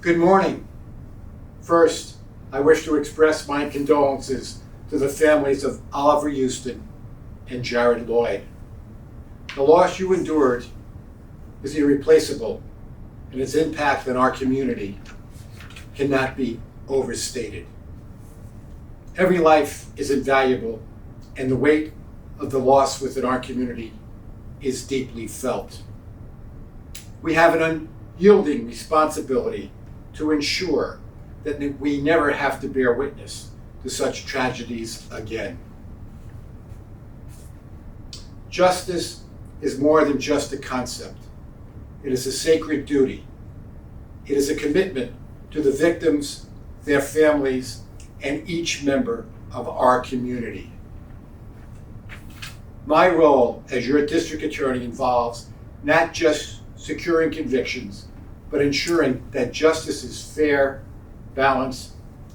Good morning. First, I wish to express my condolences to the families of Oliver Houston and Jared Lloyd. The loss you endured is irreplaceable, and its impact on our community cannot be overstated. Every life is invaluable, and the weight of the loss within our community is deeply felt. We have an unyielding responsibility to ensure that we never have to bear witness to such tragedies again. Justice is more than just a concept. It is a sacred duty. It is a commitment to the victims, their families, and each member of our community. My role as your district attorney involves not just securing convictions, but ensuring that justice is fair, balanced,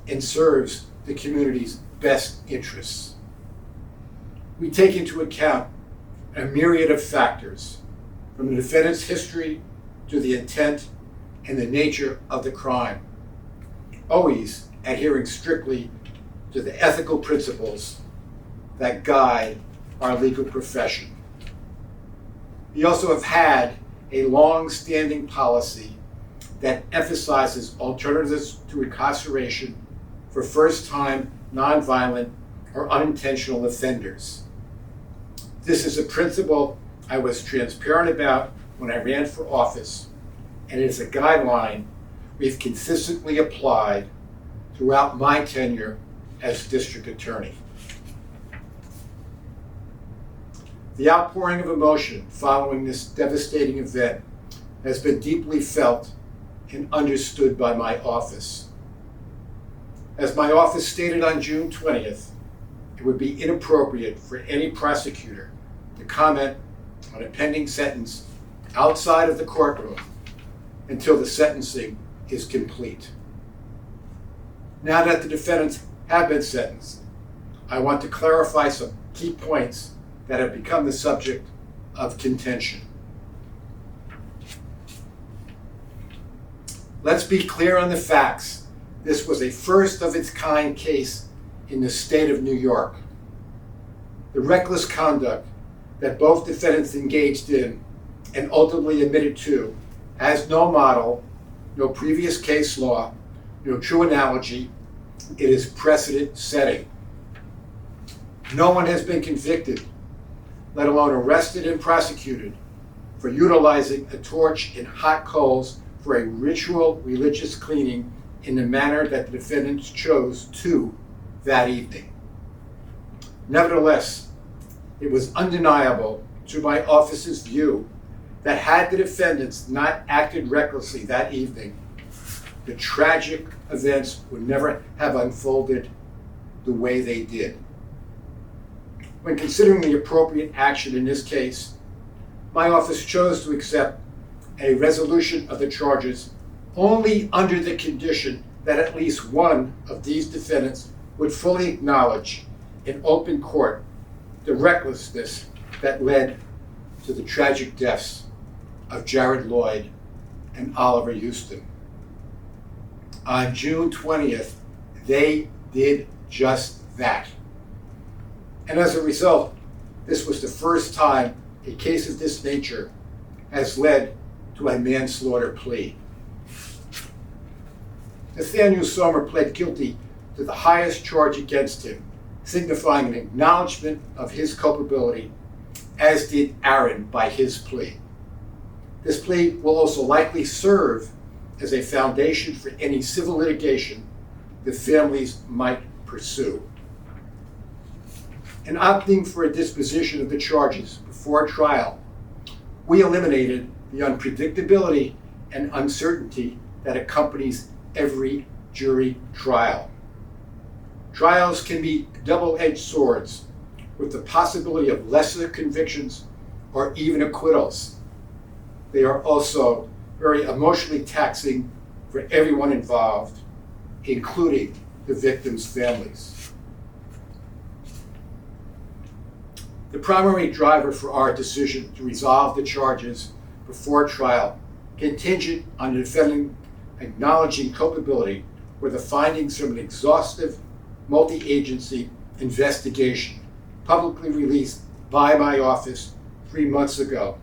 and serves the community's best interests. We take into account a myriad of factors, from the defendant's history to the intent and the nature of the crime, always adhering strictly to the ethical principles that guide our legal profession. We also have had a long-standing policy that emphasizes alternatives to incarceration for first-time, nonviolent, or unintentional offenders. This is a principle I was transparent about when I ran for office, and it is a guideline we've consistently applied throughout my tenure as district attorney. The outpouring of emotion following this devastating event has been deeply felt and understood by my office. As my office stated on June 20th, it would be inappropriate for any prosecutor to comment on a pending sentence outside of the courtroom until the sentencing is complete. Now that the defendants have been sentenced, I want to clarify some key points that have become the subject of contention. Let's be clear on the facts. This was a first of its kind case in the state of New York. The reckless conduct that both defendants engaged in and ultimately admitted to has no model, no previous case law, no true analogy. It is precedent setting. No one has been convicted, let alone arrested and prosecuted, for utilizing a torch in hot coals for a ritual religious cleaning in the manner that the defendants chose to that evening. Nevertheless, it was undeniable to my office's view that had the defendants not acted recklessly that evening, the tragic events would never have unfolded the way they did. When considering the appropriate action in this case, my office chose to accept a resolution of the charges only under the condition that at least one of these defendants would fully acknowledge in open court the recklessness that led to the tragic deaths of Jared Lloyd and Oliver Houston. On June 20th, they did just that. And as a result, this was the first time a case of this nature has led to a manslaughter plea. Nathaniel Sommer pled guilty to the highest charge against him, signifying an acknowledgement of his culpability, as did Aaron by his plea. This plea will also likely serve as a foundation for any civil litigation the families might pursue. In opting for a disposition of the charges before trial, we eliminated the unpredictability and uncertainty that accompanies every jury trial. Trials can be double-edged swords with the possibility of lesser convictions or even acquittals. They are also very emotionally taxing for everyone involved, including the victims' families. The primary driver for our decision to resolve the charges before trial, contingent on the acknowledging culpability were the findings from an exhaustive, multi-agency investigation publicly released by my office 3 months ago,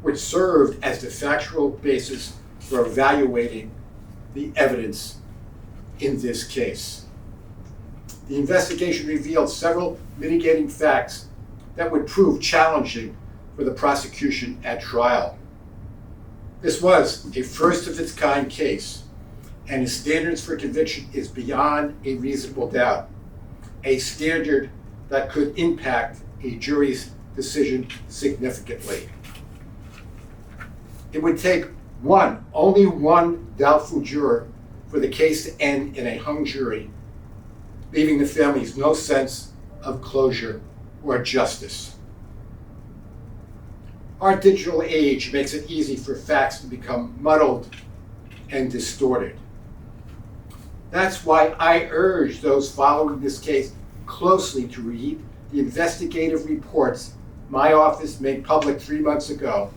which served as the factual basis for evaluating the evidence in this case. The investigation revealed several mitigating facts that would prove challenging for the prosecution at trial. This was a first-of-its-kind case, and the standards for conviction is beyond a reasonable doubt, a standard that could impact a jury's decision significantly. It would take only one doubtful juror for the case to end in a hung jury, leaving the families no sense of closure or justice. Our digital age makes it easy for facts to become muddled and distorted. That's why I urge those following this case closely to read the investigative reports my office made public 3 months ago,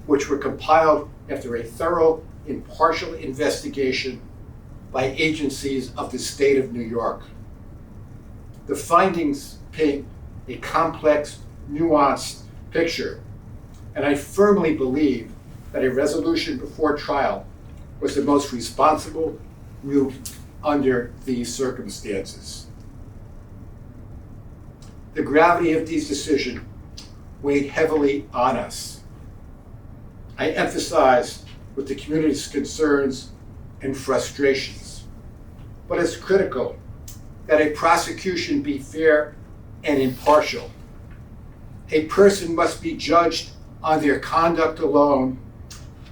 which were compiled after a thorough, impartial investigation by agencies of the state of New York. The findings paint a complex, nuanced picture, and I firmly believe that a resolution before trial was the most responsible route under these circumstances. The gravity of these decisions weighed heavily on us. I emphasize with the community's concerns and frustrations, but it's critical that a prosecution be fair and impartial. A person must be judged on their conduct alone,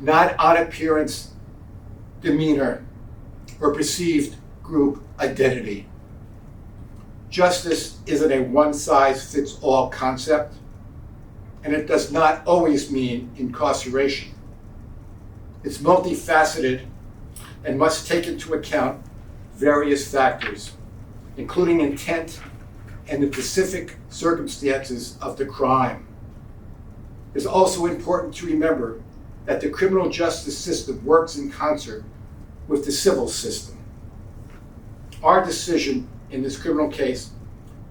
not on appearance, demeanor, or perceived group identity. Justice isn't a one-size-fits-all concept, and it does not always mean incarceration. It's multifaceted and must take into account various factors, including intent and the specific circumstances of the crime. It's also important to remember that the criminal justice system works in concert with the civil system. Our decision in this criminal case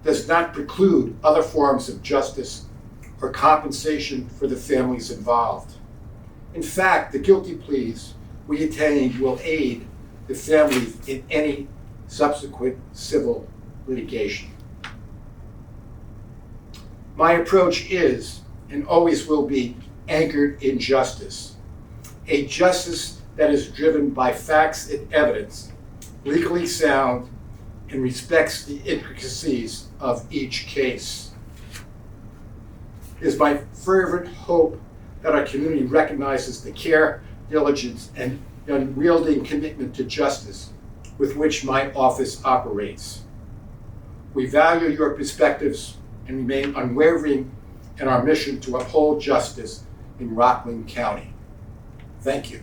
does not preclude other forms of justice or compensation for the families involved. In fact, the guilty pleas we attain will aid the families in any subsequent civil litigation. My approach is and always will be anchored in justice, a justice that is driven by facts and evidence, legally sound, and respects the intricacies of each case. It is my fervent hope that our community recognizes the care, diligence, and unwavering commitment to justice with which my office operates. We value your perspectives and remain unwavering in our mission to uphold justice in Rockland County. Thank you.